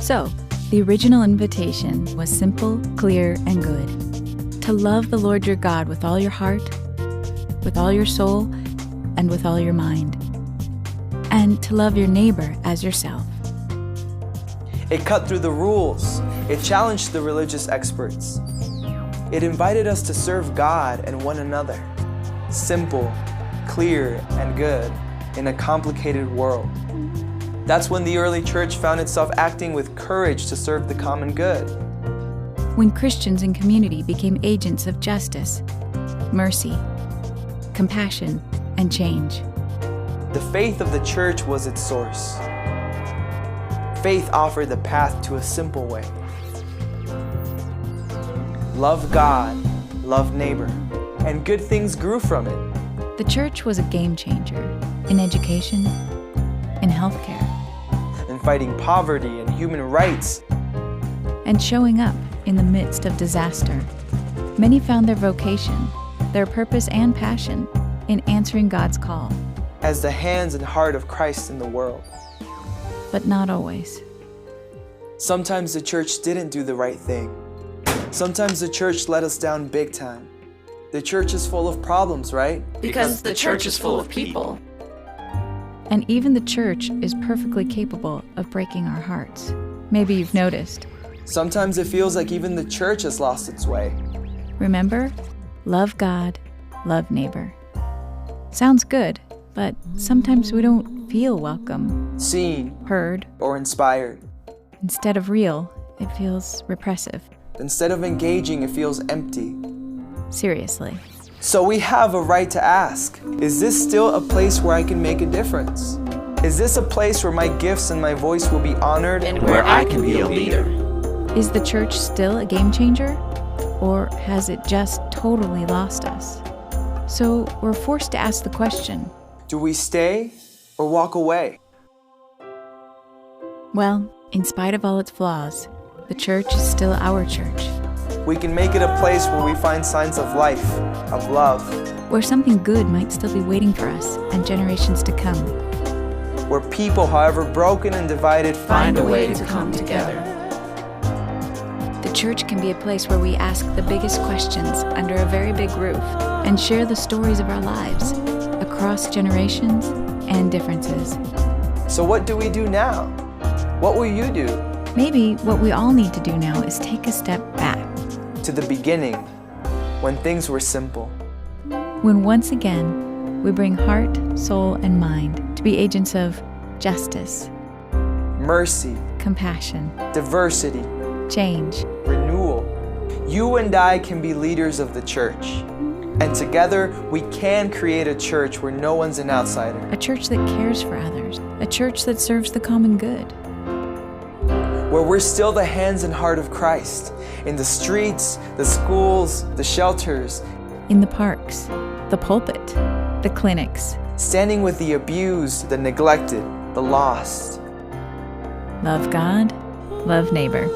So, the original invitation was simple, clear, and good. To love the Lord your God with all your heart, with all your soul, and with all your mind. And to love your neighbor as yourself. It cut through the rules. It challenged the religious experts. It invited us to serve God and one another. Simple, clear, and good in a complicated world. That's when the early church found itself acting with courage to serve the common good. When Christians in community became agents of justice, mercy, compassion, and change. The faith of the church was its source. Faith offered the path to a simple way. Love God, love neighbor, and good things grew from it. The church was a game changer in education, in healthcare, in fighting poverty and human rights, and showing up in the midst of disaster. Many found their vocation, their purpose and passion in answering God's call. As the hands and heart of Christ in the world. But not always. Sometimes the church didn't do the right thing. Sometimes the church let us down big time. The church is full of problems, right? Because the church is full of people. And even the church is perfectly capable of breaking our hearts. Maybe you've noticed. Sometimes it feels like even the church has lost its way. Remember, love God, love neighbor. Sounds good, but sometimes we don't feel welcome, seen, heard, or inspired. Instead of real, it feels repressive. Instead of engaging, it feels empty. Seriously. So we have a right to ask, is this still a place where I can make a difference? Is this a place where my gifts and my voice will be honored? And where I can be a leader? Is the church still a game changer? Or has it just totally lost us? So we're forced to ask the question, do we stay or walk away? Well, in spite of all its flaws, the church is still our church. We can make it a place where we find signs of life, of love. Where something good might still be waiting for us and generations to come. Where people, however broken and divided, find a way to come together. The church can be a place where we ask the biggest questions under a very big roof and share the stories of our lives across generations and differences. So what do we do now? What will you do? Maybe what we all need to do now is take a step back. To the beginning, when things were simple. When once again, we bring heart, soul, and mind to be agents of justice, mercy, compassion, diversity, change, renewal. You and I can be leaders of the church. And together, we can create a church where no one's an outsider. A church that cares for others. A church that serves the common good. Where we're still the hands and heart of Christ. In the streets, the schools, the shelters. In the parks, the pulpit, the clinics. Standing with the abused, the neglected, the lost. Love God, love neighbor.